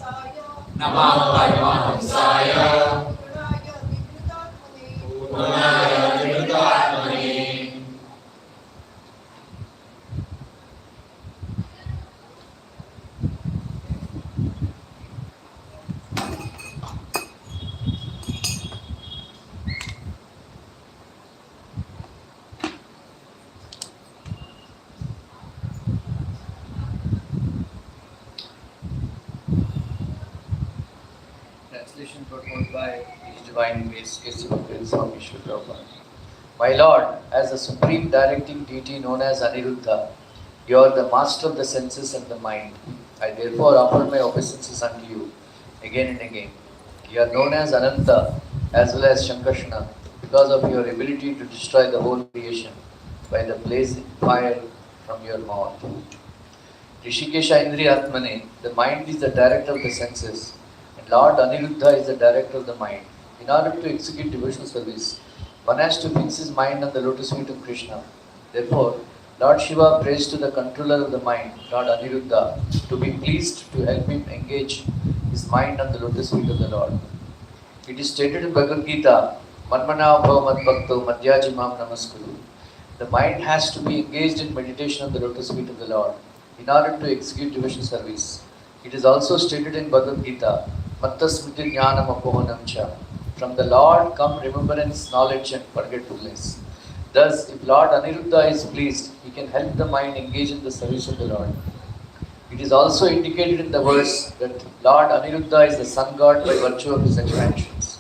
Namaha Paramahamsaya Purnaya Nirvitatmane. Translation proposed by His Divine Grace, K.C. Swami Srila Prabhupada. My Lord, as the supreme directing deity known as Aniruddha, you are the master of the senses and the mind. I therefore offer my obeisances unto you again and again. You are known as Ananta as well as Shankarshana because of your ability to destroy the whole creation by the blazing fire from your mouth. Rishikesha Indriyatmane, the mind is the director of the senses, and Lord Aniruddha is the director of the mind. In order to execute devotional service, one has to fix his mind on the lotus feet of Krishna. Therefore, Lord Shiva prays to the controller of the mind, Lord Aniruddha, to be pleased to help him engage his mind on the lotus feet of the Lord. It is stated in Bhagavad Gita, Manmana bhava madbhakto madhyajimam namaskuru. The mind has to be engaged in meditation on the lotus feet of the Lord in order to execute devotional service. It is also stated in Bhagavad Gita, Matta smriti jnanam apohanam cha. From the Lord come remembrance, knowledge and forgetfulness. Thus, if Lord Aniruddha is pleased, he can help the mind engage in the service of the Lord. It is also indicated in the verse that Lord Aniruddha is the sun god by virtue of his expansions.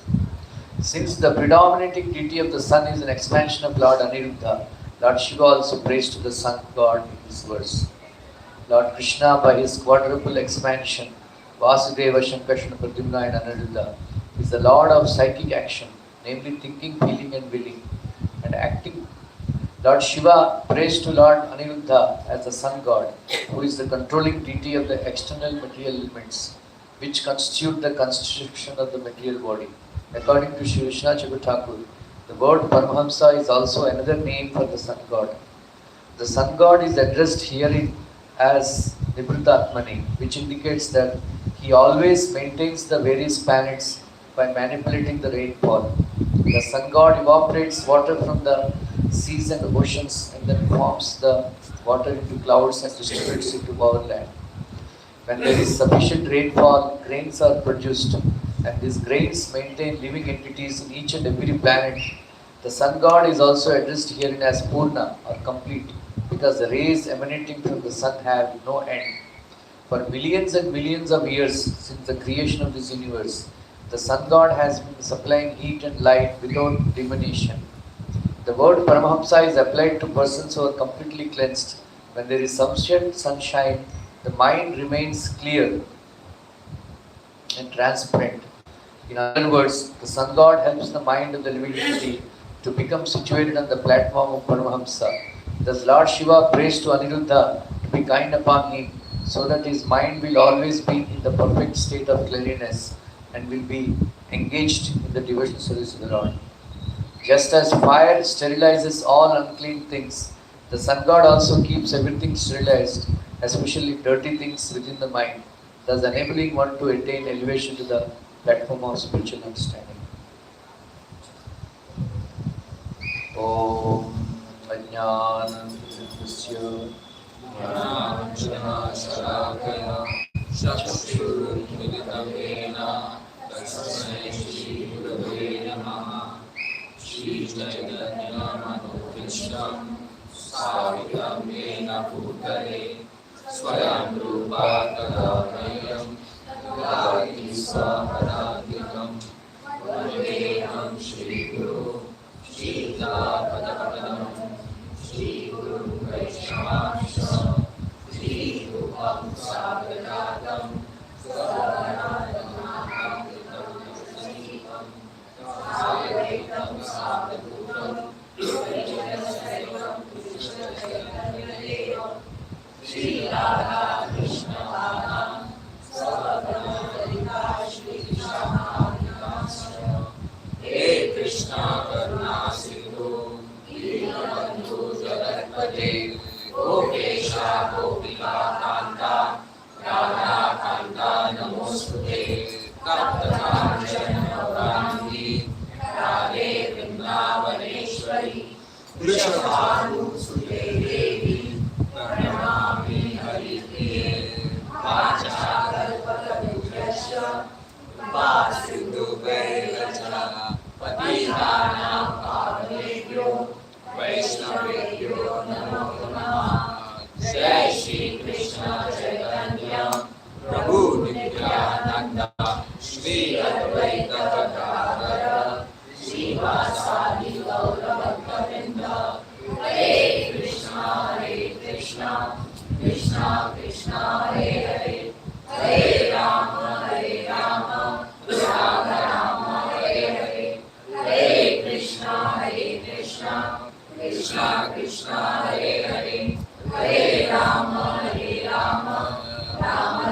Since the predominating deity of the sun is an expansion of Lord Aniruddha, Lord Shiva also prays to the sun god in this verse. Lord Krishna, by his quadruple expansion, Vasudeva, Shankarshana, Pradyumna and Aniruddha, is the Lord of psychic action, namely thinking, feeling and willing, and acting. Lord Shiva prays to Lord Aniruddha as the sun god, who is the controlling deity of the external material elements, which constitute the constitution of the material body. According to Sri Vishnu Thakur, the word Paramahamsa is also another name for the sun god. The sun god is addressed herein as Nibrutatmani, which indicates that he always maintains the various planets by manipulating the rainfall. The sun god evaporates water from the seas and oceans and then forms the water into clouds and distributes it to our land. When there is sufficient rainfall, grains are produced, and these grains maintain living entities in each and every planet. The sun god is also addressed herein as Purna or complete, because the rays emanating from the sun have no end. For millions and millions of years since the creation of this universe, the sun god has been supplying heat and light without diminution. The word Paramahamsa is applied to persons who are completely cleansed. When there is sufficient sunshine, the mind remains clear and transparent. In other words, the sun god helps the mind of the living entity to become situated on the platform of Paramahamsa. Thus Lord Shiva prays to Aniruddha to be kind upon him so that his mind will always be in the perfect state of cleanliness and will be engaged in the devotional service of the Lord. Just as fire sterilizes all unclean things, the sun god also keeps everything sterilized, especially dirty things within the mind, thus enabling one to attain elevation to the platform of spiritual understanding. Om Ajnanandasya Jnananjana Shalakaya Chakshurmilitam Yena Tasmai Shri Gurave Namaha. Shri Chaitanya Manokrishnam Savitam Yena Bhutale Swayam Rupa Tadamayam Yati Sahadadikam Vandeham Shri Guru Shri Padam Shri Guru Vaishnavasya Shri Rupam Sagaratam Saranadam Maham Savetam Sadhutam Vijayasaivam Krishna Shri Radha Krishna Bala Savadana Shri Krishna Nikasya He Krishna Karuna Sindhu Deenabandhu Jagatpate Gopesha Gopika Kanta Radha Kanta नमोस्तुते तप्तकाञ्चन गौराङ्गी राधे वृन्दावनेश्वरी वृषभानुसुते देवी प्रणमामि हरिप्रिये वाचाकल्पतरुभ्यश्च कृपासिन्धुभ्यैव च पतितानां पावनेभ्यो वैष्णवेभ्यो नमो नमः। जय श्री कृष्ण चैतन्य प्रभु नित्यानंद श्री अद्वैत गदाधर श्रीवासादि गौर भक्तवृंद। हरे Krishna Krishna Krishna Hare Hare Hare Ram Ram Ram Hare Hare Hare Krishna Krishna Krishna Hare Hare Hare Ram Ram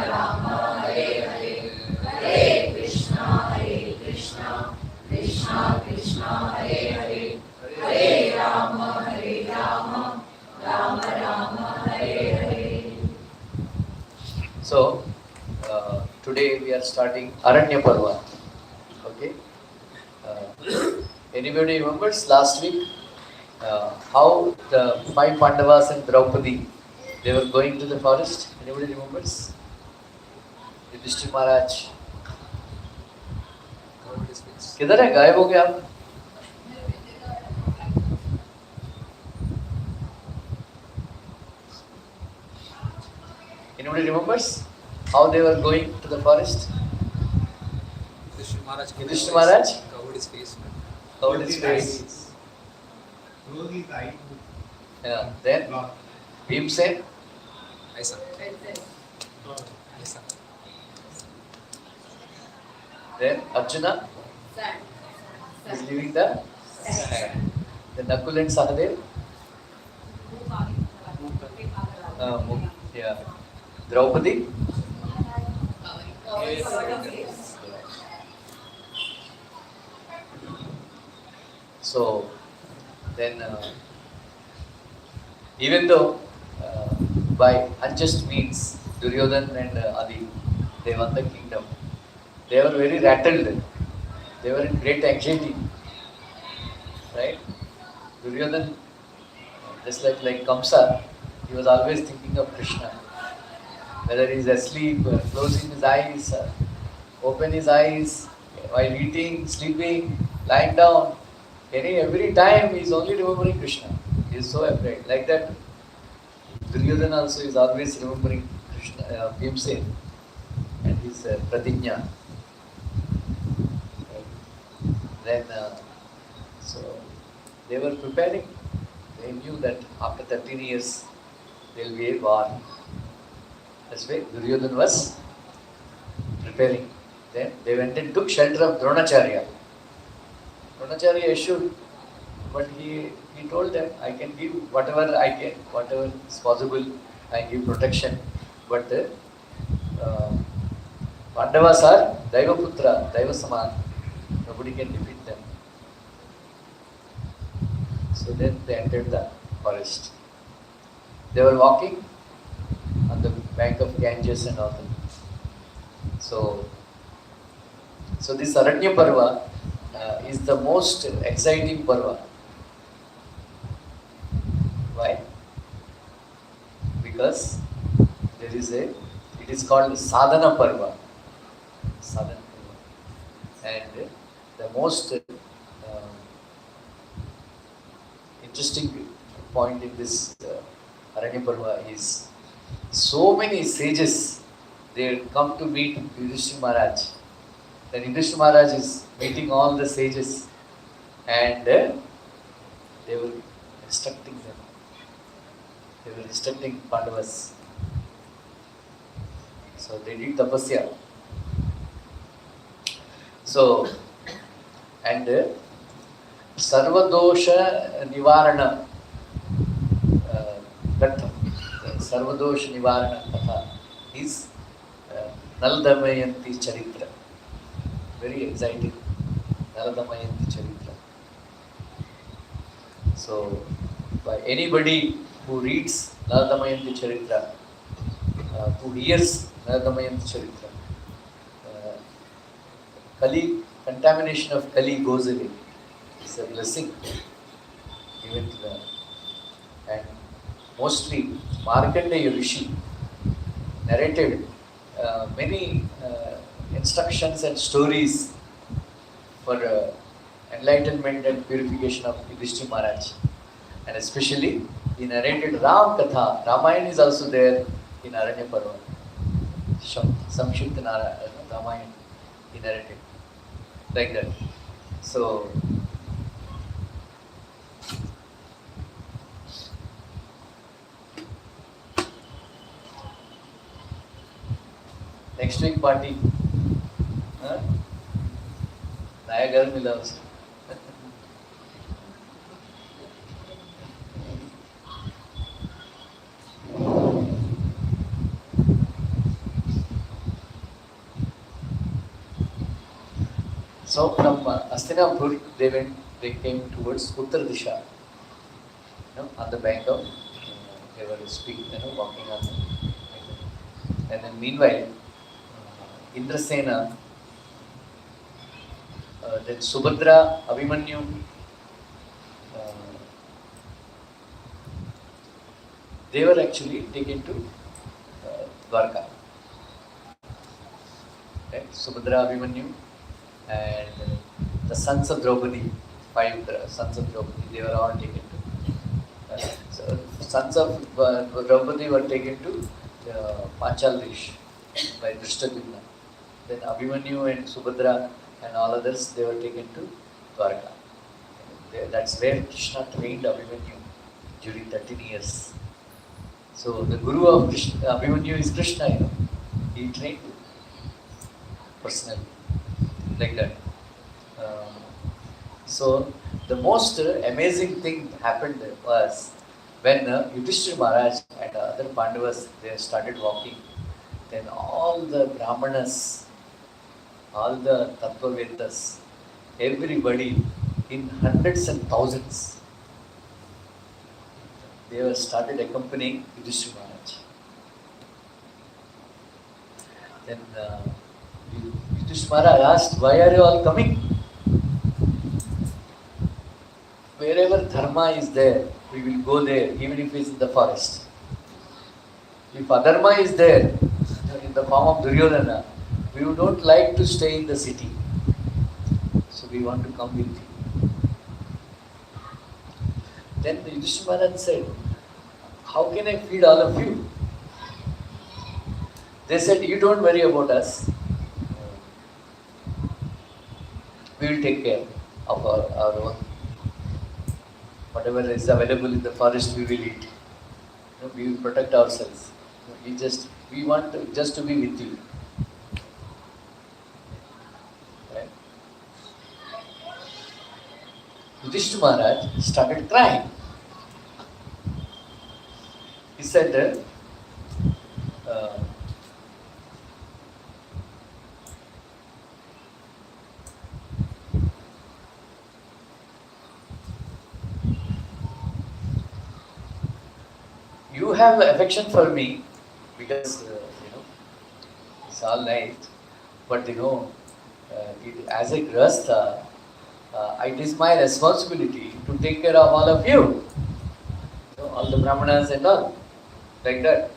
Ram Hare Hare Hare Krishna Krishna Hare Hare Hare Ram Ram Hare Hare. So, today we are starting Aranya Parva. Okay. Anybody remembers last week how the 5 Pandavas and Draupadi, they were going to the forest? Anybody remembers? Yudhishthir Maharaj. किधर है? गायब हो गया आप? Anybody remembers how they were going to the forest? Yudhishthir Maharaj covered his face. covered his face. Yeah. Then Bhimsen. Aisa. Then Arjuna is leaving the sand. Then Nakul and Sahadev. Yeah. Draupadi. So then even though by unjust means Duryodhan and Adi, they won the kingdom, they were very rattled. They were in great anxiety. Right? Duryodhan, just like Kamsa, he was always thinking of Krishna. Whether he is asleep, closing his eyes, open his eyes, while eating, sleeping, lying down, every time he is only remembering Krishna. He is so afraid. Like that, Duryodhan also is always remembering Krishna, Bhimsen and his Pratigna. Then, so they were preparing. They knew that after 13 years there will be a war. That's why Duryodhan was preparing. Then they went and took shelter of Dronacharya. Dronacharya assured, but he told them, I can give whatever I can, whatever is possible, I give protection. But Pandavas are Daiva Putra, Daiva Saman. Nobody can defeat them. So then they entered the forest. They were walking on the bank of Ganges and all that. So this Aranya Parva is the most exciting Parva. Why? Because it is called Sadhana Parva. Sadhana Parva. And the most interesting point in this Aranya Parva is so many sages, they come to meet Yudhishthir Maharaj. Then Yudhishthir Maharaj is meeting all the sages and they were instructing them. They were instructing Pandavas. So they did tapasya. So, and Sarvadosha Nivarana Katha, Sarvadosha Nivarana Katha is Naldamayanti Charitra. Very exciting. Naldamayanti Charitra. So, by anybody who reads Naldamayanti Charitra, who hears Naldamayanti Charitra, contamination of Kali goes away. It's a blessing given to them. And mostly Markandeya Rishi narrated many instructions and stories for enlightenment and purification of Yudhishthira Maharaj. And especially he narrated Ram Katha. Ramayana is also there in Aranya Parva. Samshipta Ramayana he narrated like that. So next week party, नया घर मिला उसे. So from Hastinapur, they came towards Uttar Disha, on the bank of, they were speaking, walking on the, and then meanwhile, Indrasena, then Subhadra, Abhimanyu, they were actually taken to Dwarka. Right? Subhadra, Abhimanyu, and the sons of Draupadi, 5 sons of Draupadi, they were all taken to. So sons of Draupadi were taken to Panchal Desh by Drishtadyumna. Then Abhimanyu and Subhadra and all others, they were taken to Dwarka. That's where Krishna trained Abhimanyu during 13 years. So the guru of Krishna, Abhimanyu is Krishna, he trained personally. Like that. So the most amazing thing happened was when Yudhishthira Maharaj and other Pandavas, they started walking, then all the Brahmanas, all the Tattvavedas, everybody in hundreds and thousands, they were started accompanying Yudhishthira Maharaj. Then Yudhishthira Maharaj asked, why are you all coming? Wherever dharma is there, we will go there, even if it's in the forest. If adharma is there, in the form of Duryodhana, we don't like to stay in the city. So we want to come with you. Then Yudhishthira Maharaj said, how can I feed all of you? They said, you don't worry about us. We will take care of our own. Whatever is available in the forest, we will eat. We will protect ourselves. We want just to be with you. Right? Yudhishthira Maharaj started crying. He said, you have affection for me because, it's all night, but as a grahastha, it is my responsibility to take care of all of you, all the brahmanas and all, like that.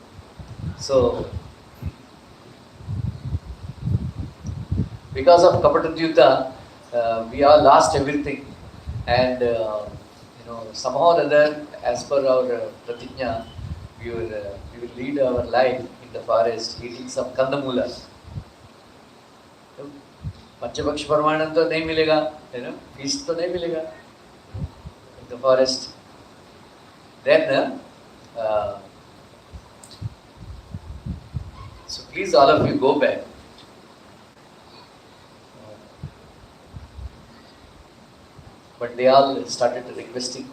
So, because of Kapatadyuta, we all lost everything, and somehow or other, as per our pratigna, we will lead our life in the forest, eating some kandamula. Panchapaksh Parmanam to nahi milega, feast to nahi milega in the forest. Then, so please all of you go back. But they all started requesting.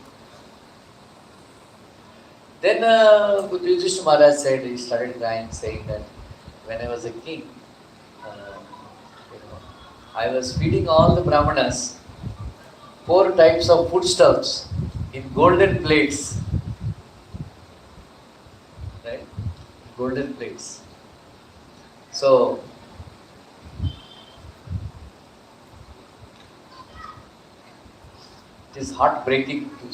Then Yudhishthira Maharaj said, he started crying, saying that when I was a king, I was feeding all the brahmanas 4 types of foodstuffs in golden plates. Right? Golden plates. So, It is heartbreaking to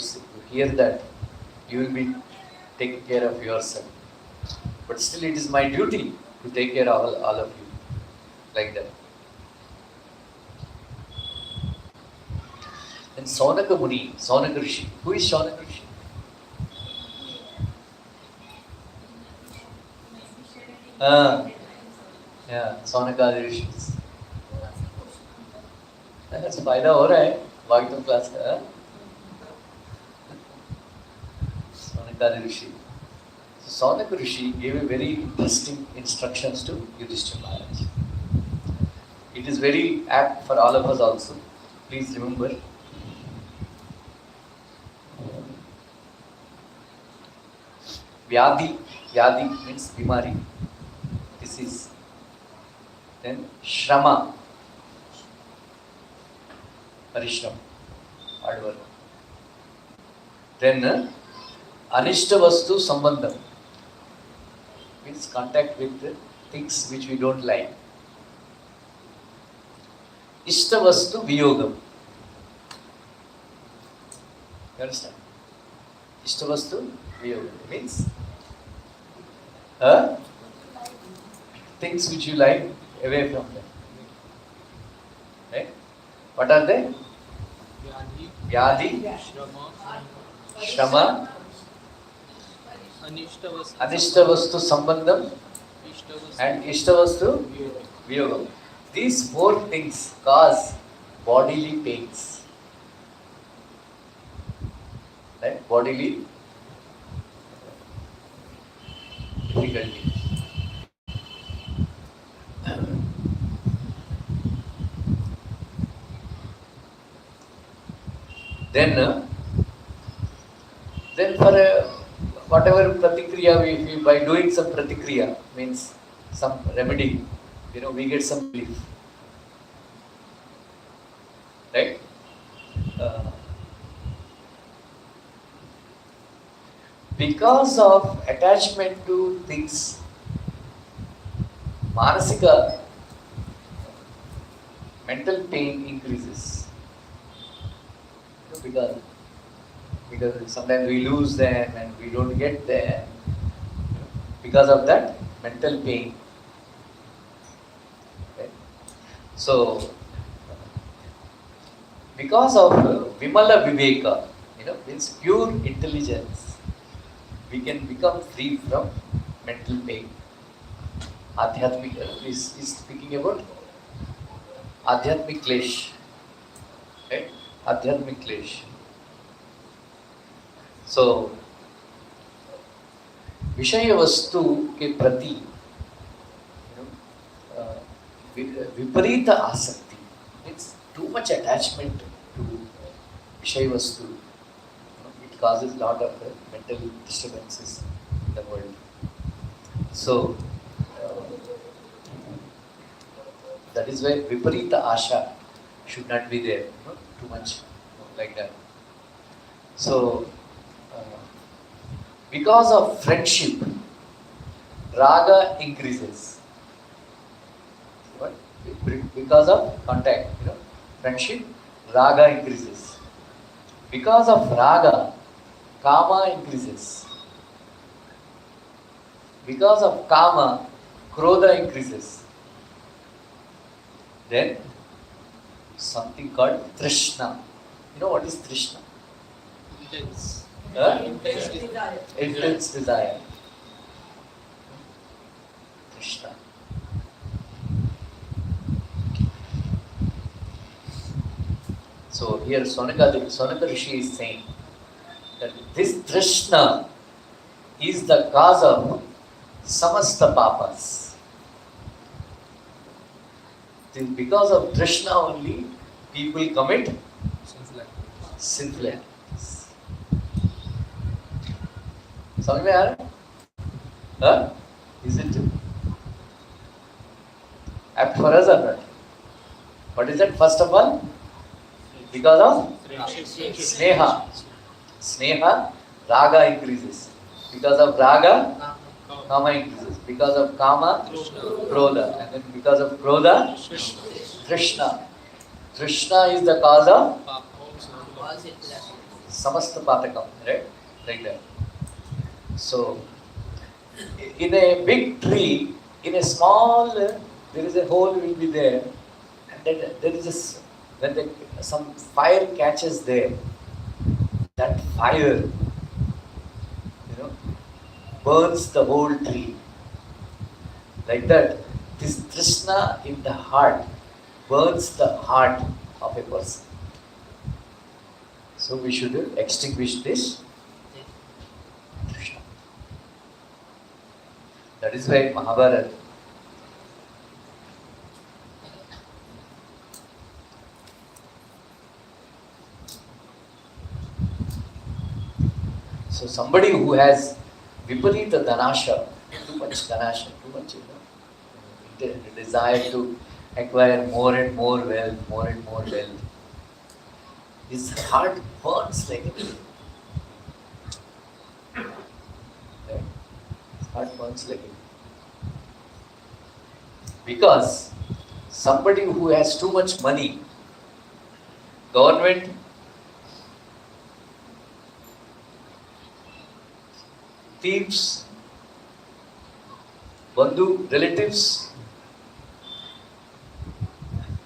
hear that you will be taking care of yourself. But still it is my duty to take care of all of you. Like that. And Saunaka Muni, Saunaka Rishi. Who is Saunaka Rishi? Yeah, Saunaka Rishi. That's फायदा हो रहा है Bhagavatam class का. Saunaka Rishi. So Saunaka Rishi gave a very interesting instructions to Yudhishthira Maharaj. It is very apt for all of us also. Please remember. Vyadhi means bimari, disease. Then Shrama, Parishram, hard work. Then Anishta Vastu Sambandham means contact with the things which we don't like. Ishta Vastu Viyogam. You understand? Ishta Vastu Viyogam means things which you like, away from them. Right? What are they? Vyadhi, Shrama, Anishta Vastu Sambandham, and Ishta Vastu Viyogam. These four things cause bodily pains. Right? Bodily difficulty. Then for whatever pratikriya we by doing some pratikriya means some remedy, we get some relief. Right? Because of attachment to things, manasika, mental pain increases. Because sometimes we lose them and we don't get them. Because of that mental pain. Okay? So, because of Vimala Viveka, means pure intelligence, we can become free from mental pain. Adhyatmika is speaking about Adhyatmik Klesh. Right? Adhyatmik Klesh. So, Vishaya Vastu ke prati, Viparita Asakti, it's too much attachment to Vishaya Vastu. It causes a lot of mental disturbances in the world. So, that is why Viparita Asha should not be there, too much like that. So, because of friendship, raga increases. What? Because of contact, friendship, raga increases. Because of raga, kama increases. Because of kama, krodha increases. Then, something called trishna. You know what is trishna? Intense desire. Trishna. So here Saunaka Rishi is saying that this trishna is the cause of samasta papas. Because of trishna only, people commit sinful acts. समझ में आ रहा है? Is it apt for us or not? What is that? First of all, because of sneha. Sneha, raga increases. Because of raga, kama increases. Because of kama, krodha. And then because of krodha, trishna. Trishna is the cause of Samasta Patakam, right? Like that. So, in a big tree, in a small, there is a hole will be there, and then there is when some fire catches there, that fire, burns the whole tree. Like that, this Krishna in the heart burns the heart of a person. So we should extinguish this Krishna. That is why Mahabharat. So somebody who has viparita dhanasha, too much dhanasha, too much, the desire to acquire more and more wealth, his heart burns like it. Right? His heart burns like it. Because somebody who has too much money, government, thieves, bandhu, relatives,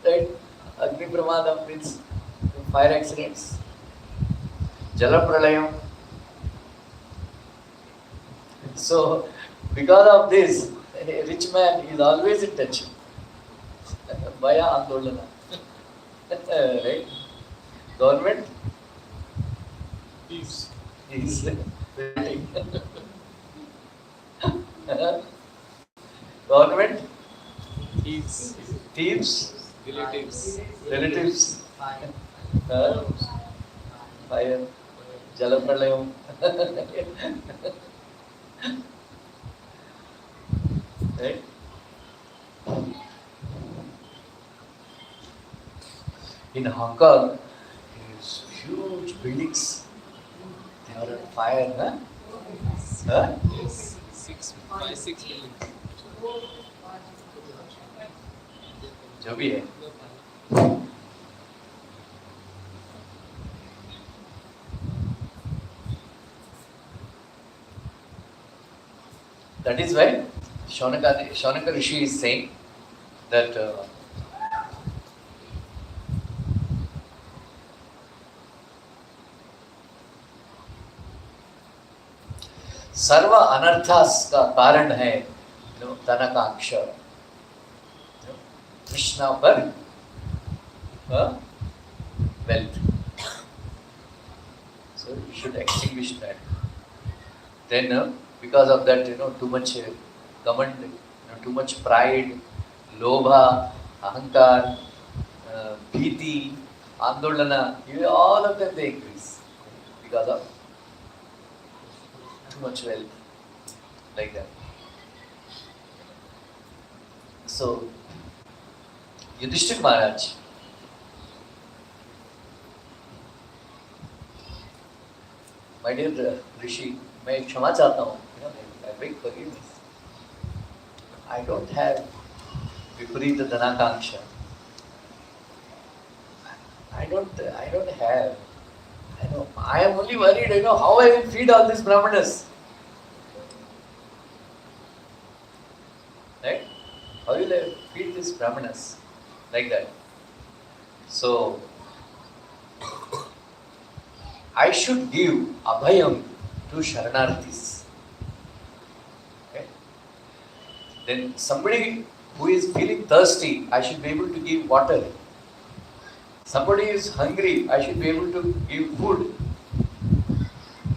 right? Agni pramadam means fire accidents, jala pralayam. So, because of this, a rich man is always in tension. Vaya andolana. Right? Government is waiting. Government, thieves, relatives, fire, jala pralayam. Right? In Hong Kong, these huge buildings, they are on fire, huh? Huh? Yes, 6 billion. जो भी है. That is why Shaunaka Rishi is saying that सर्व अनर्थास का कारण है धनकांक्षा, कृष्णा पर wealth. So you should extinguish that. Then because of that, too much government, too much pride, lobha, ahankar, bhiti, andolana, all of them they increase because of too much wealth, like that. So, Yudhishthir Maharaj, my dear Rishi, मैं क्षमा चाहता हूँ, I beg forgiveness. I don't have viparita dhanakanksha. I don't have. I am only worried, how I will feed all these brahmanas. Right? How will I feed these brahmanas? Like that. So, I should give abhayam to Sharanarthis. Okay? Then somebody who is feeling thirsty, I should be able to give water. Somebody is hungry, I should be able to give food.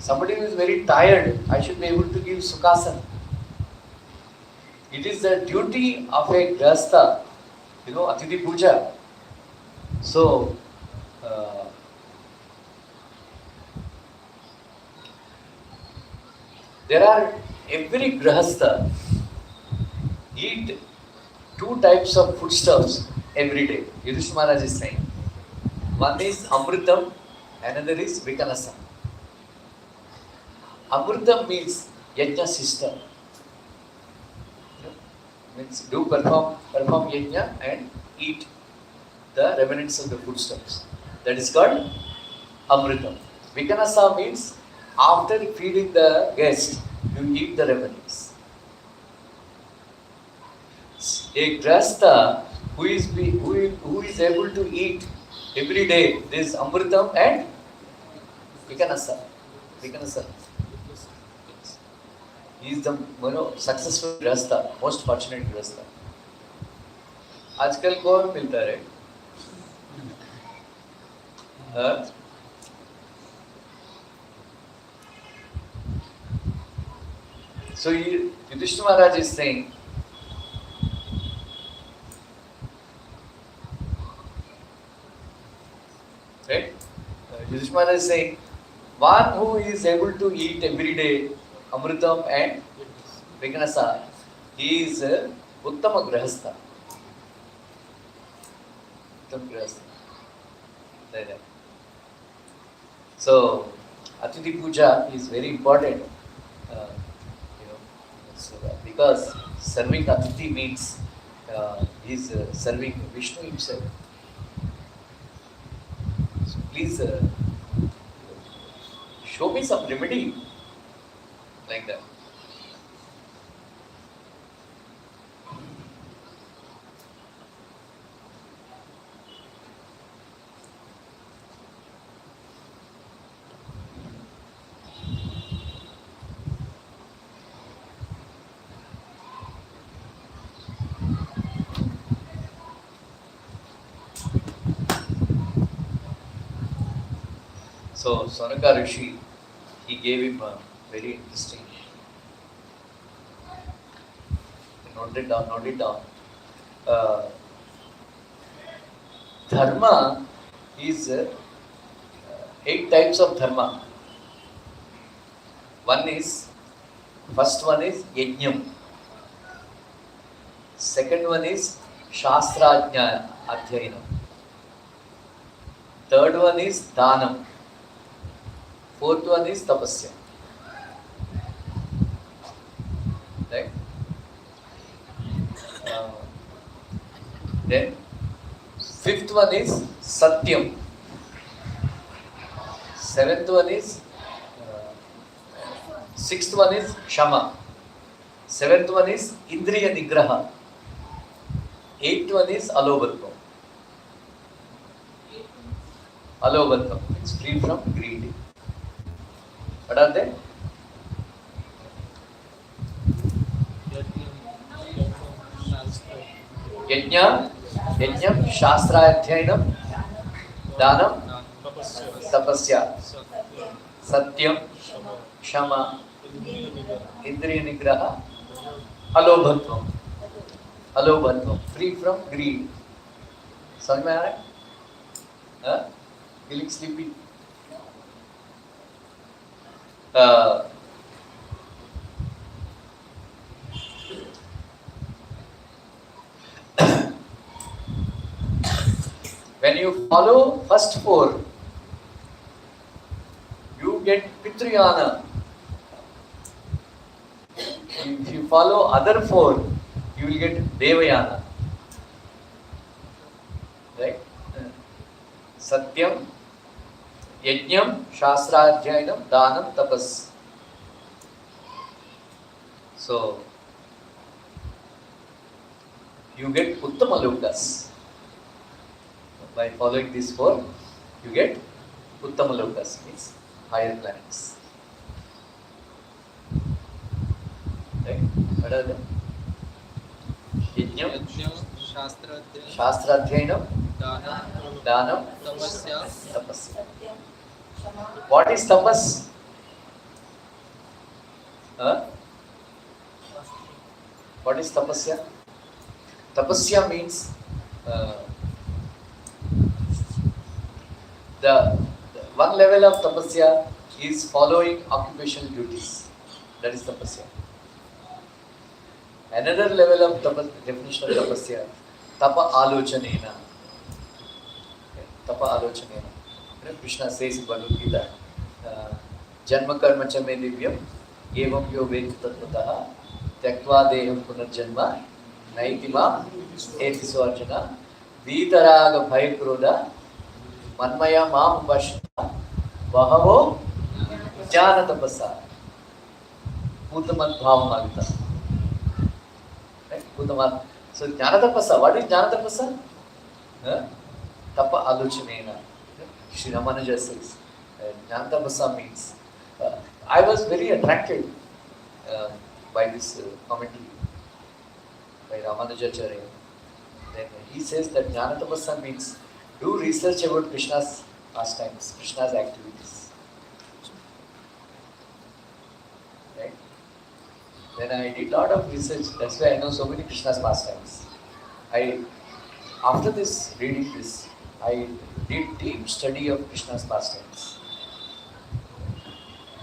Somebody who is very tired, I should be able to give sukasana. It is the duty of a grasta, Atiti Puja. So, there are, every grahastha eat 2 types of foodstuffs every day. Yudhishthira Maharaj is saying. One is amritam, another is vikanasam. Amritam means yajna system. Means perform yajna and eat the remnants of the foodstuffs. That is called Amritam. Vikanasa means after feeding the guest, you eat the remedies. A grasta who is able to eat every day this Amritam and Vikanasa. Vikanasa. He is the successful grasta, most fortunate grasta. आजकल कौन मिलता है? So Yudhishthira Maharaj is saying, right? Yudhishthira Maharaj is saying, one who is able to eat every day Amritam and Vikanasa, he is Uttama Grahastha. Uttama Grahastha. Like that. So, Atithi Puja is very important. Because serving Atithi means he is serving Vishnu himself. So please show me some remedy like that. So Sanaka Rishi, he gave him a very interesting. Note it down. Dharma is 8 types of dharma. First one is yajnam. Second one is shastrajna adhyayanam. Third one is dhanam. Fourth one is tapasya. Right? Then fifth one is satyam. Seventh one is sixth one is kshama. Seventh one is indriya nigraha. Eighth one is alobatvam. Alobatvam means free from greed. What are they? Yajnam, Shastra Adhyayanam, Dhanam, Tapasya, Satyam, Kshama, Indriya Nigraha, Alobhatvam, free from greed. समझ में आ रहा है? Feeling sleepy? When you follow first 4, you get Pitriyana. If you follow other 4, you will get Devayana. Right? Satyam, Yajnam, Shastra-adhyayanam, Dhanam, Tapas. So, you get Uttama Lokas. By following these 4, you get Uttama Lokas, means higher planets. Right? What are them? Yajnam, Shastra-adhyayanam, Dhanam, Tapasya. What is tapas? What is tapasya? Tapasya means the one level of tapasya is following occupational duties. That is tapasya. Another level of definition of tapasya, tapa alochanena. Tapa alochanena. Krishna says in Bhagavad Gita, Janma karma cha me divyam, evam yo vedi tattvataha, tyaktva deham punarjanma, naiti mam eti swarjana, vitaraga bhaya krodha, manmaya mam upashita, Bahavo Jnana Tapasa. Bhutamat Bhavamagta. Right? Bhutamat. So Jnana Tapasa. What is Jnana Tapasa? Tapa Aluchanena. Shri Ramanuja says. Jnana Tapasa means. I was very attracted by this commentary by Ramanujacharya. Then he says that Jnana Tapasa means do research about Krishna's pastimes, Krishna's activities. Right? Then I did a lot of research, that's why I know so many Krishna's pastimes. After this, reading this, I did deep study of Krishna's pastimes.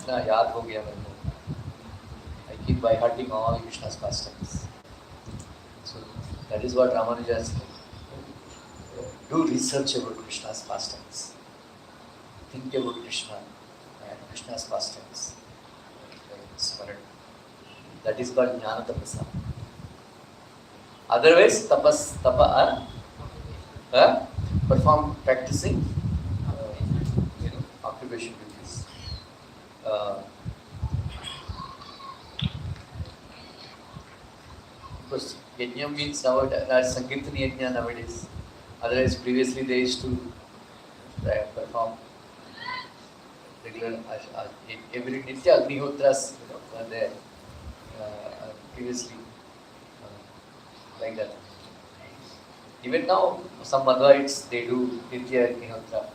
इतना याद हो गया मेरे को. I keep by hearting all Krishna's pastimes. So that is what Ramanuja said. Do research about Krishna's pastimes. Think about Krishna and Krishna's pastimes. That is called Jnana Tapasa. Otherwise, tapa are practicing occupation duties. Because yajna means nowadays, Sankirtan yajna nowadays. Otherwise, previously they used to perform regular every Nitya Agnihotras were there previously like that. Even now, some Madhvaites they do Nitya Agnihotra.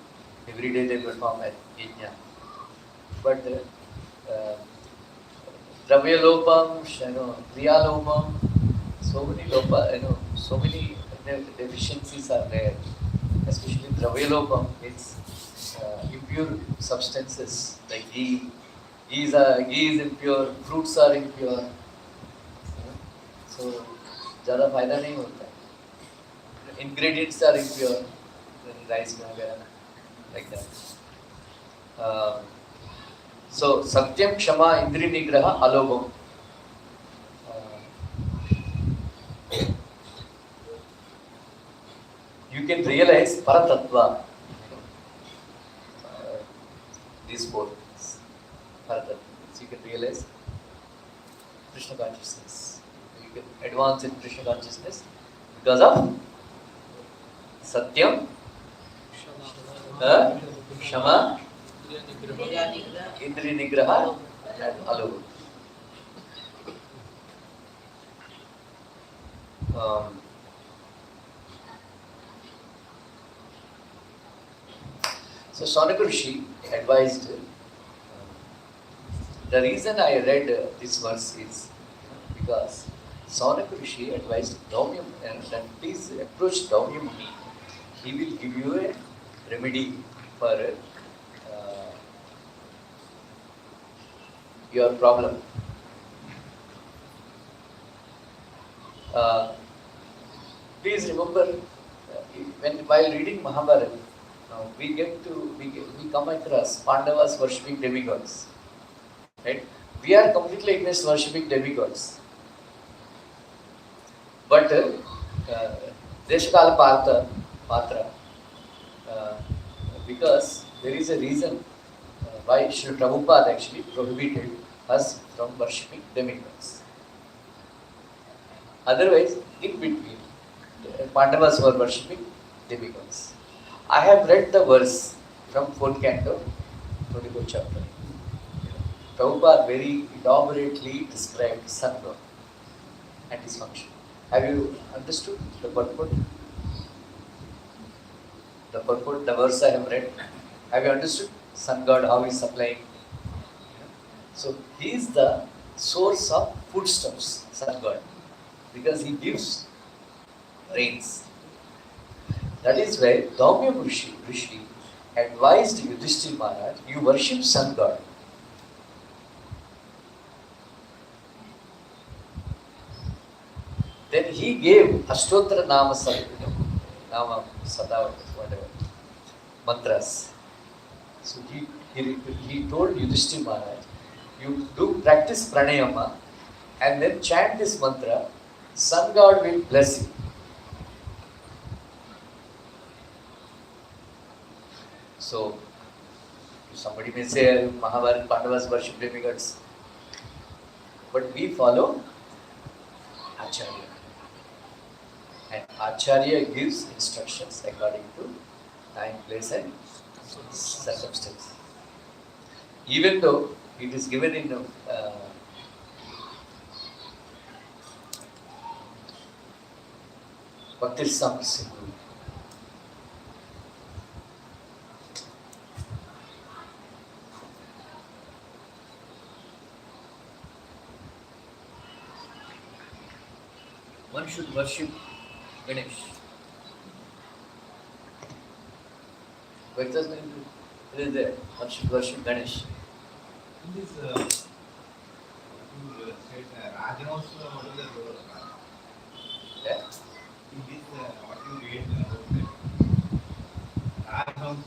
Every day they perform at yajna. But Dravya Lopam, Kriya Lopam, so many lopa, so many deficiencies are there. Especially Dravya Lopam, it's impure substances like ghee. Ghee is impure, fruits are impure. So, ज़्यादा फायदा नहीं होता है. Ingredients are impure, rice में वगैरह, like that. So, Satyam, Kshama, Indri Nigraha, Alobham. You can realize Paratattva. These four things. Paratattva. So you can realize Krishna consciousness. You can advance in Krishna consciousness because of Satyam, Kshama, Indri Nigraha, and Alobham. So Saunaka Rishi advised, the reason I read this verse is because Saunaka Rishi advised Daumya that please approach Daumya Muni. He will give you a remedy for your problem. Please remember, while reading Mahabharat, we come across Pandavas worshipping demigods. Right? We are completely against worshipping demigods. But Deshakala Patra, because there is a reason why Sri Prabhupada actually prohibited us from worshipping demigods. Otherwise, in between, Pandavas were worshipping demigods. I have read the verse from 4th canto, 24th chapter. Prabhupada very elaborately described sun god and his function. Have you understood the purport? The purport, the verse I have read. Have you understood? Sun god, how he is supplying. So he is the source of foodstuffs, sun god, because he gives rains. That is why Daumya Rishi advised Yudhishthira Maharaj, you worship sun god. Then he gave Ashtotra Nama Sada, whatever, mantras. So he told Yudhishthira Maharaj, you do practice pranayama and then chant this mantra, sun god will bless you. So, somebody may say Mahabharat Pandavas worship demigods, but we follow Acharya. And Acharya gives instructions according to time, place and circumstance. Even though it is given in Bhakti Sam Sindhu. One should worship Ganesh. But it is there. One should worship Ganesh. In this state, Rajano's what is the role of Raj? Yeah. In this, what you read about Rajano's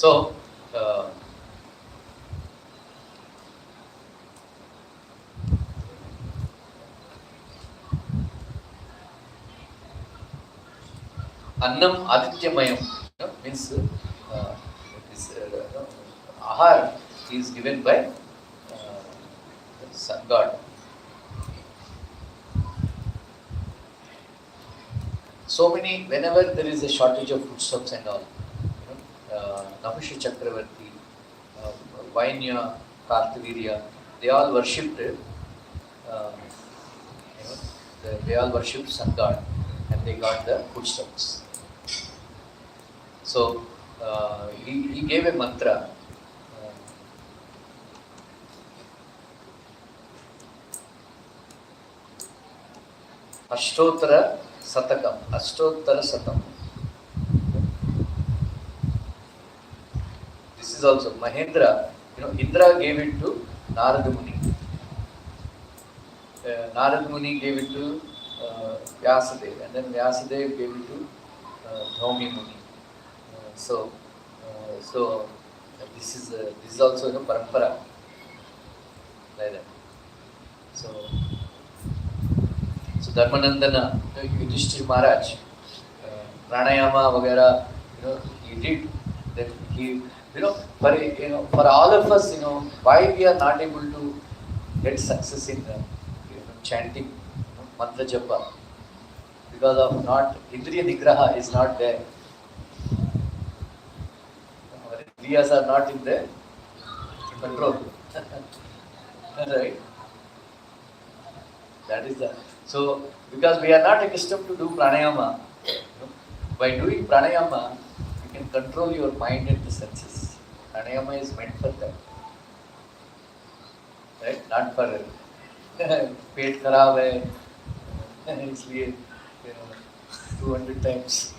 So, Annam Adityamayam means this ahar is given by sun god. So many, whenever there is a shortage of foodstuffs and all, Nahusha Chakravarti, Vainya, Kartavirya, they all worshipped, they all worshipped sun god, and they got the foodstuffs. So he gave a mantra. Ashtottara Satam. This is also Mahendra. Indra gave it to Narada Muni. Narada Muni gave it to Vyasadeva, and then Vyasadeva gave it to Dhaumi Muni. So this is also parampara like that. So Dharmanandana, Yudhishthira Maharaj, pranayama vagara, he did that. He, for all of us, why we are not able to get success in chanting mantra japa, because of not indriya nigraha is not there. Our indriyas are not in the control. Right? That is the. So, because we are not accustomed to do pranayama, by doing pranayama, you can control your mind and the senses. Pranayama is meant for that. Right? Not for पेट खराब है इसलिए 200 times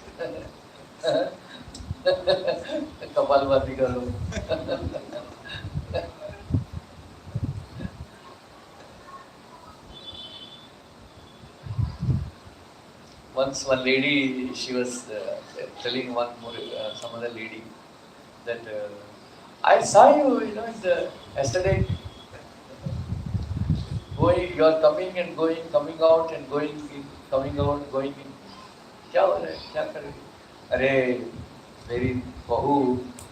kapalbhati करो. Once one lady, she was telling some other lady that I saw you, yesterday going, you are coming and going, coming out and going in, coming out, going in. क्या हो रहा है, क्या कर रही? अरे मेरी बहू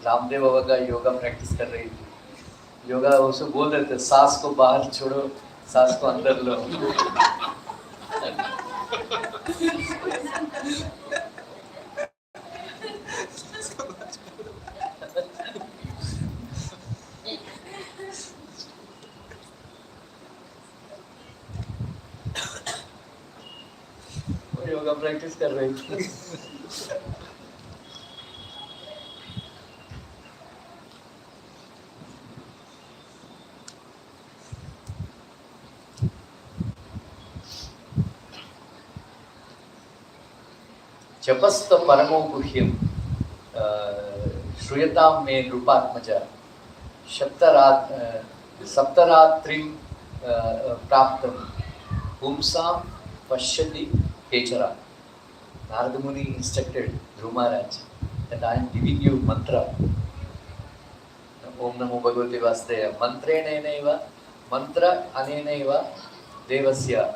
रामदेव बाबा का योगा प्रैक्टिस कर रही थी. योगा उसको बोल रहे थे, सांस को बाहर छोड़ो, सांस को अंदर लो. योगा प्रैक्टिस कर रही थी. जपस्त परमो गुह्यम श्रूयताम मे नृपात्मजा शब्दरात Saptaratrim praptam pumsam pashyati kechara. Narada Muni instructed Dhruva Maharaj that I am giving you mantra. Om Namo Bhagavate Vasudevaya. Mantrenaiva, mantra anenaiva devasya.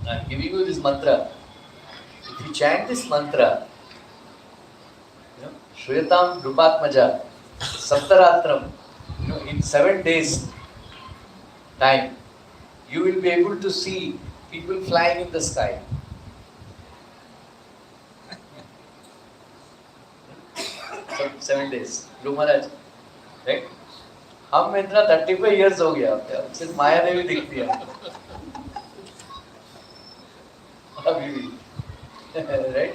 I am giving you this mantra. If you chant this mantra, Shriyatam Drupatmaja, Saptaratram, in 7 days time, you will be able to see people flying in the sky. 7 days. Dhruva Maharaj, right? हम इतना 35 years हो गया अब सिर्फ माया देवी दिखती है अभी भी, right?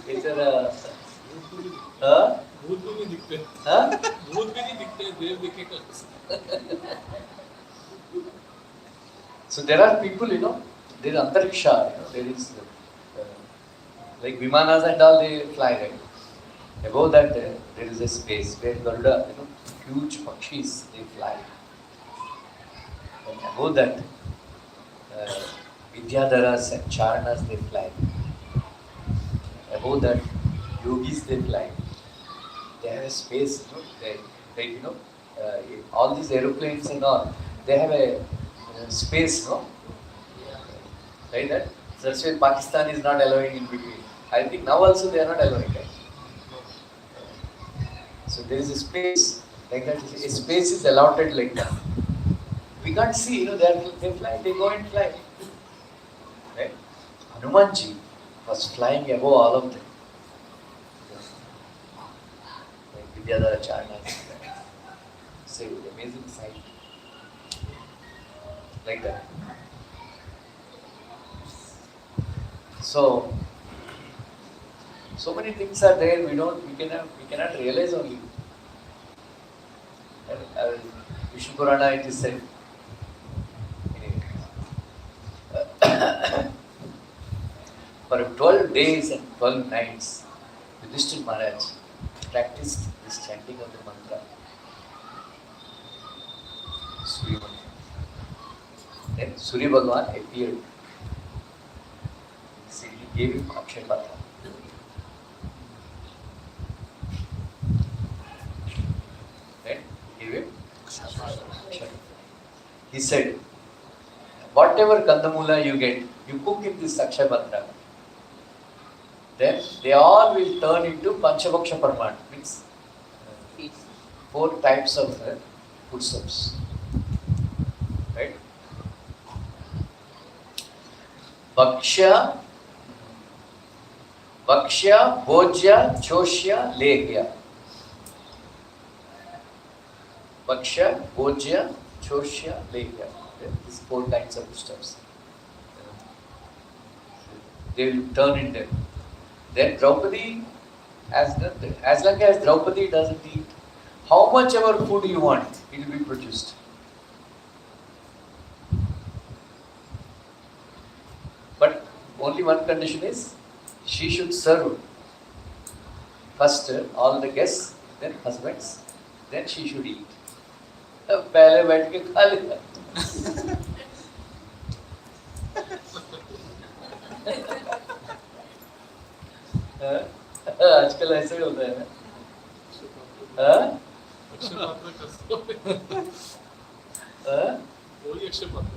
इधर भूत भी नहीं दिखते, भूत भी नहीं दिखते, देव दिखेगा. So there are people, there is antariksha, there is like Vimanas and all, they fly, right? Above that, there is a space where Garuda, huge pakshis, they fly. And above that, Vidyadharas and Charanas, they fly. Above that, yogis, they fly. They have a space, all these aeroplanes and all, they have a space, no? Right? That's why Pakistan is not allowing in between. I think now also they are not allowing that. So there is a space like that. A space is allotted like that. We can't see, they fly, they go and fly. Right? Hanumanji was flying above all of them. Like Vidyadhara Charna. Say, amazing sight. Like that. So many things are there, we cannot realize only. Vishnu Purana, it is said. For 12 days and 12 nights, Yudhishthira Maharaj practiced this chanting of the mantra. Surya mantra. Then Surya Bhagavan appeared. He gave him Akshay Patra. He said, whatever Kandamula you get, you cook in this Akshay Patra. Then they all will turn into Panchavaksha Parman, means 4 types of foodstuffs. Right? Bhaksha, Bhojya, Choshya, Lehya. Bhaksha, Bhojya, Choshya, Lehya. These 4 kinds of foodstuffs. They will turn in them. Then Draupadi, as long as Draupadi doesn't eat, how much ever food you want, it will be produced. But only one condition is, she should serve first all the guests, then husbands, then she should eat. पहले बैठ के खा लेगा. आजकल ऐसे ही होता है ना. अक्षय पात्र वही अक्षय पात्र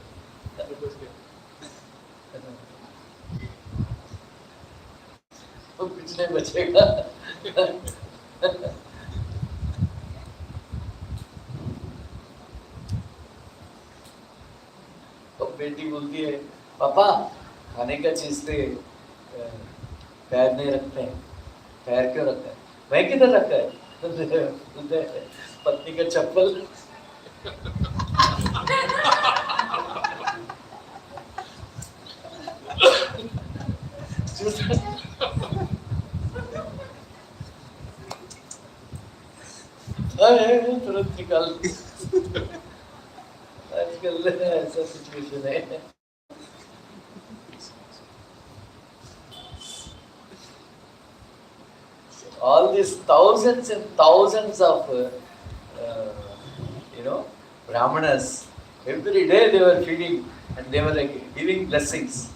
वो कुछ नहीं बचेगा. तो बेटी बोलती है, पापा खाने का चीज से पैर नहीं रखते हैं. पैर क्यों रखते हैं? वह किधर रखा है? पत्नी का चप्पल. तुरंत निकाल. आजकल ऐसा सिचुएशन है. All these thousands and thousands of Brahmanas. Every day they were feeding and they were like giving blessings.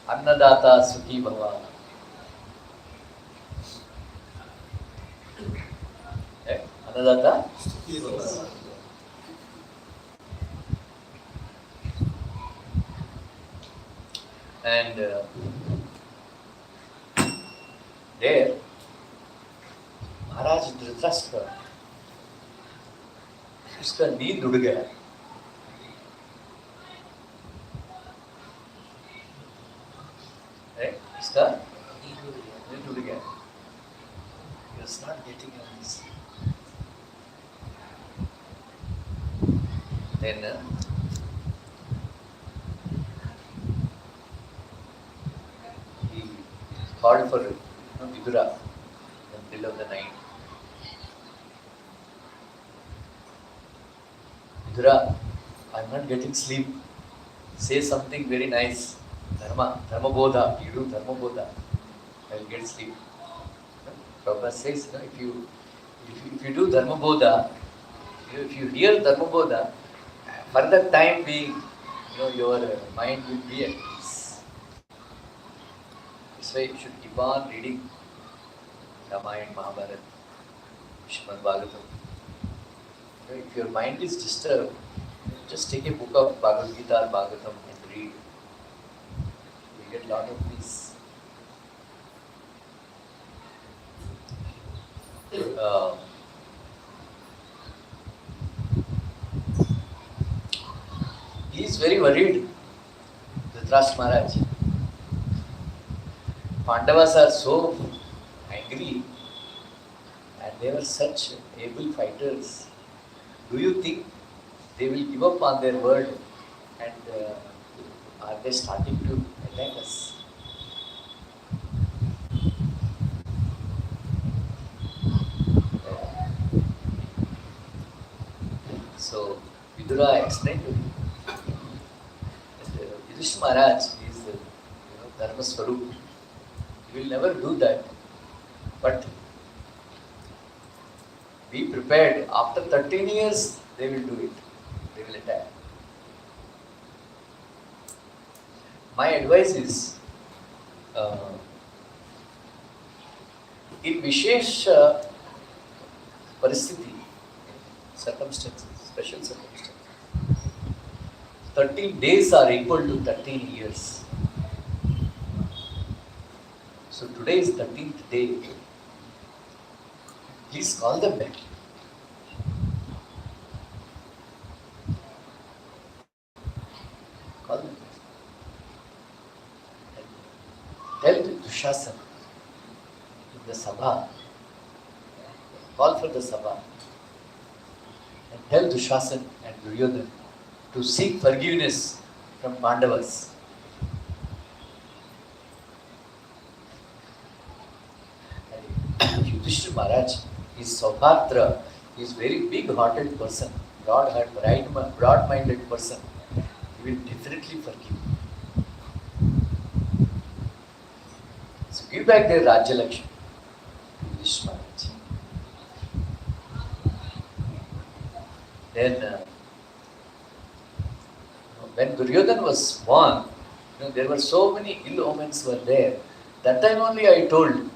Annadata Sukhi Bhava. Annadata? And there, Maharaj Dhritarashtra, उसका नींद उड़ गया. इसका नींद उड़ गया. He was not getting on this. Then he called for Vidura in the middle of the night. Vidura, I'm not getting sleep. Say something very nice. Dharma bodha. You do dharma bodha. I'll get sleep. Prabhupada says, if you do dharma bodha, if you hear dharma bodha, for that time being, your mind will be at peace. That's why you should keep on reading Ramayana, Mahabharat, Srimad Bhagavatam. If your mind is disturbed, just take a book of Bhagavad Gita or Bhagavatam and read. You get a lot of peace. He is very worried, Dhritarashtra Maharaj. Pandavas are so angry and they were such able fighters. Do you think they will give up on their word and are they starting to attack us? So Vidura explained to him that Yudhishthira Maharaj is Dharma Swarup. He will never do that. But be prepared. After 13 years, they will do it. They will attack. My advice is, in Vishesh Paristhiti, circumstances, special circumstances, 13 days are equal to 13 years. So today is 13th day. Please call them back. Call them back. Tell the Dushasan in the Sabha. Call for the Sabha. And tell Dushasan and Duryodhana to seek forgiveness from Pandavas. Yudhishthira Maharaj is Saubhatra, he is very big-hearted person, broad-minded person. He will definitely forgive. So give back their Rajya Lakshmi to Yudhishthira Maharaj. Then, when Duryodhana was born, there were so many ill omens were there. That time only I told,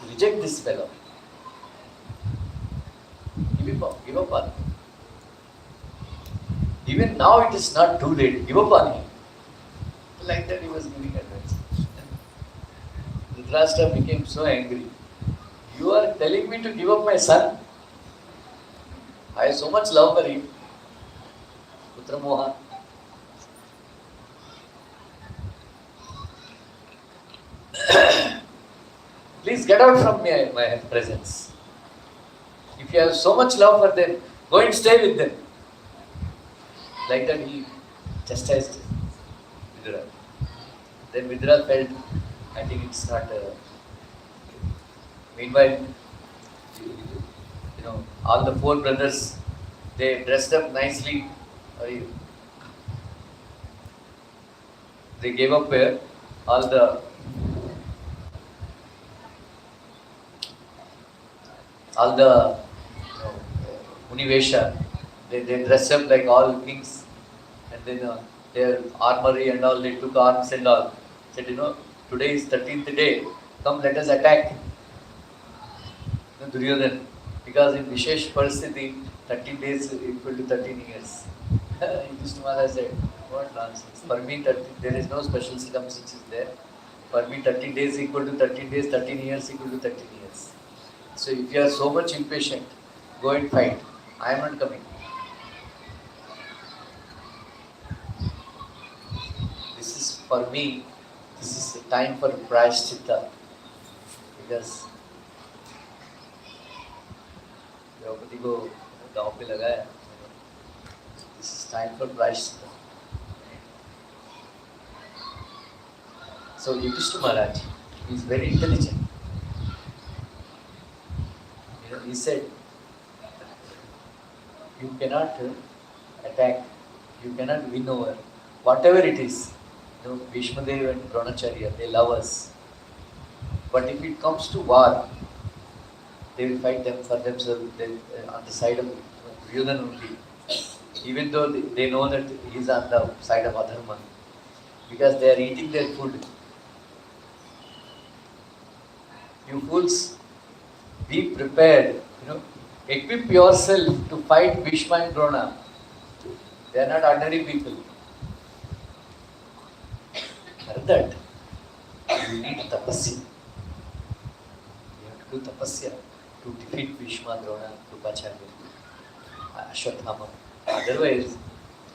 reject this fellow. Give up on him. Even now it is not too late. Give up on him. Like that he was giving advice. Dhritarashtra became so angry. You are telling me to give up my son? I have so much love for him. Putra Mohan. Please get out from my presence. If you have so much love for them, go and stay with them. Like that he chastised Vidura. Then Vidura felt, I think it's not... Meanwhile, all the four brothers, they dressed up nicely. They gave up all the Munivesha. They dress up like all kings, and then their armory and all, they took arms and all. Said, today is 13th day, come let us attack Duryodhan. Because in Vishesh Parasthiti, 13 days equal to 13 years. Yudhishthira said, what nonsense. For me, there is no special circumstances there. For me, 13 days equal to 13 days, 13 years equal to 13 years. So if you are so much impatient, go and fight. I am not coming. This is for me, this is the time for Prayashchitta. Because Draupadi को दांव पे लगाया. This is time for Prayashchitta. So Yudhishthira Maharaj is very intelligent. He said, you cannot attack, you cannot win over, whatever it is. Bhishma Dev and Dronacharya, they love us. But if it comes to war, they will fight them for themselves on the side of Duryodhana only. Even though they know that he is on the side of Adharma. Because they are eating their food. You fools, be prepared. Equip yourself to fight Bhishma and Drona. They are not ordinary people. For that, you need tapasya. You have to do tapasya to defeat Bhishma, Drona, Krupacharya, Ashwatthama. Otherwise,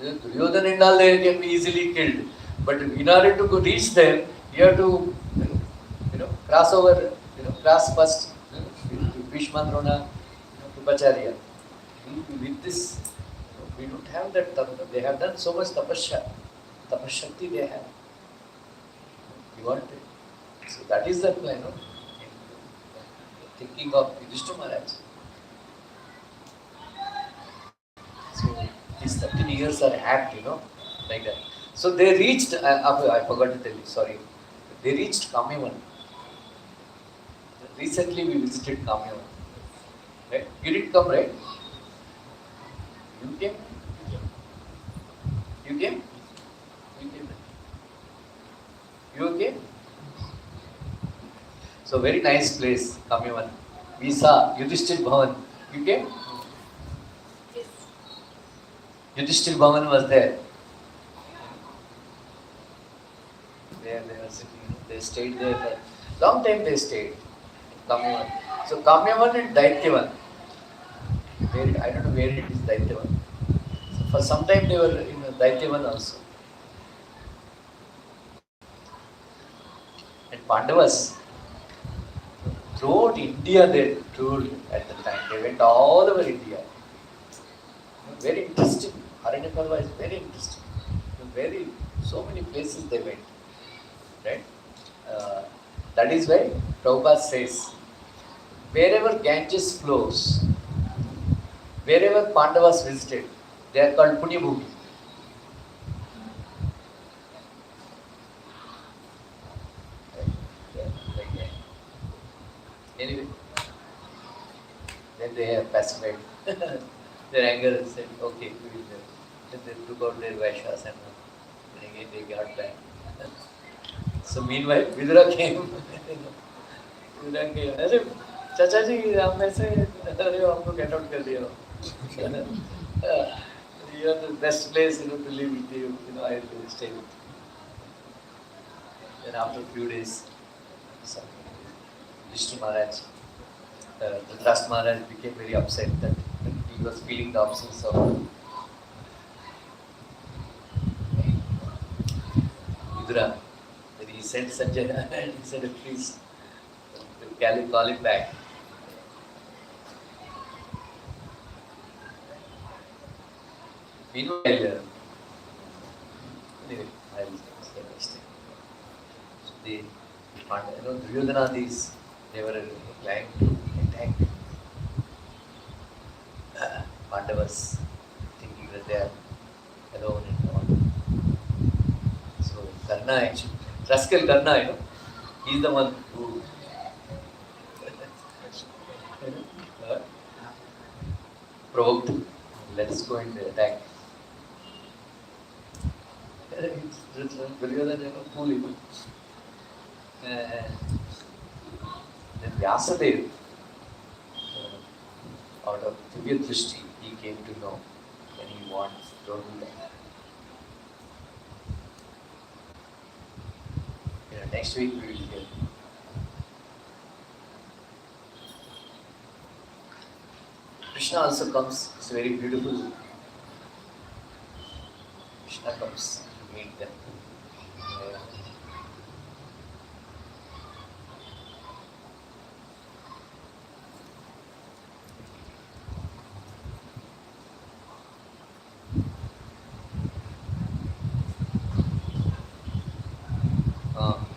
Duryodhana and all, they can be easily killed. But in order to reach them, you have to, cross over, cross first, Bhishma, Drona, Krupacharya. With this, we don't have that. They have done so much tapasya. Tapashakti they have. You want it. So that is the plan, thinking of Yudhishthira Maharaj. So these 13 years are apt, like that. So they reached, I forgot to tell you, sorry. They reached Kamyavan. Recently we visited Kamyavan. Right? You didn't come, right? You came? You came? You came. You okay? So very nice place, Kamyavan. We saw Yudhishthira Bhavan. You came? Yes. Yudhishthira Bhavan was there. There they were sitting. They stayed there for long time. They stayed. Kamyavan. So Kamyavan and Daityavan. I don't know where it is, Daityavan. So for some time they were in Daityavan also. And Pandavas, throughout India they toured at the time. They went all over India. Very interesting. Aranyaparva is very interesting. So many places they went. Right? That is why Prabhupada says, wherever Ganges flows, wherever Pandavas visited, they are called Punya Bhumi. Anyway, then they have pacified their anger and said, okay, we will go. Then they took out their Vaishyas and again they got back. So meanwhile, Vidura came. Vidura came. अरे चाचा जी हम ऐसे अरे हमको get out कर दिया. You are the best place to live with you. I will stay with you. Then after a few days, Vishnu Maharaj, Dhritarashtra Maharaj became very upset that he was feeling the absence of Vidura. Then he sent Sanjay and he said, please call him back. Meanwhile, anyway, I will say next time. So the Duryodhana, they were planning to attack Pandavas, thinking that they are alone and all. So Karna actually, Rascal Karna, he is the one who provoked. Let us go and attack. Duryodhana never fool him. Then Vyasadeva, out of Divya Drishti, he came to know when he wants, don't do that. Next week we will hear. Krishna also comes, it's very beautiful. Krishna comes to meet them.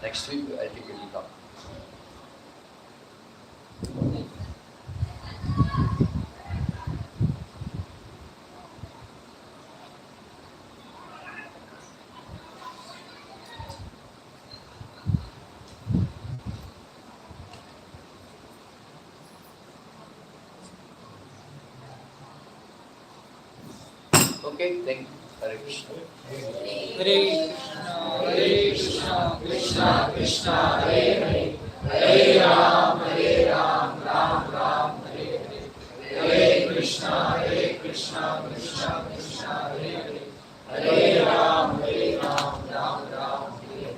Next week, I think it will come. Okay, thank you. Hare Krishna. Hare Krishna, Krishna Krishna, Hare Hare, Hare Ram, Ram Ram, Hare Hare. Hare Krishna, Krishna Krishna, Hare Hare, Hare Ram, Ram Ram, Hare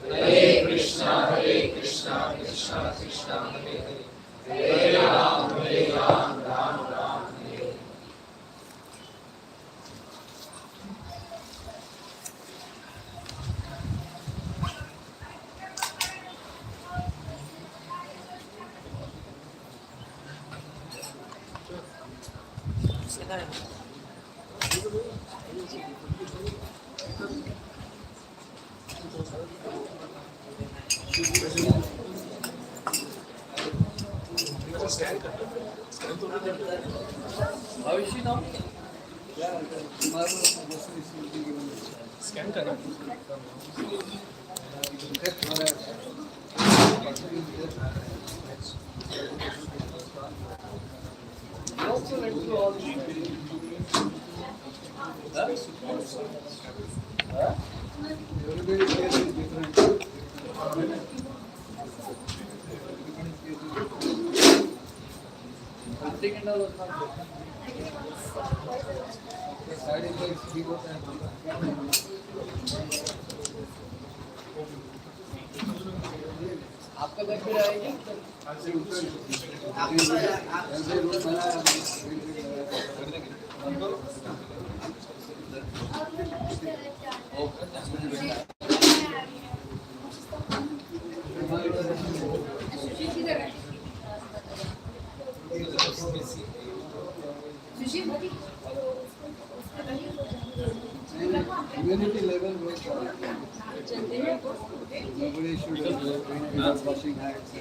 Hare. Hare Krishna, Krishna Krishna, Hare Hare, Hare Ram, Ram Ram, Hare Hare. How is she now? Scan करना आपका घर फिर आएगा? Immunity level goes down. Nobody should drink without washing hands.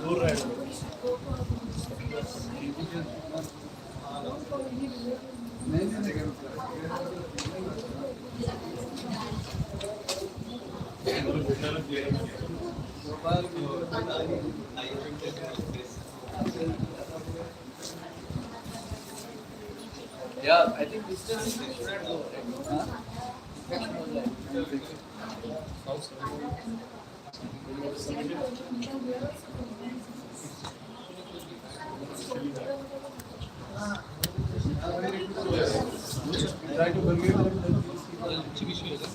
दूर रहे नहीं Yeah, I think distance they shouldn't go, right? Infection was like. Try to forgive them.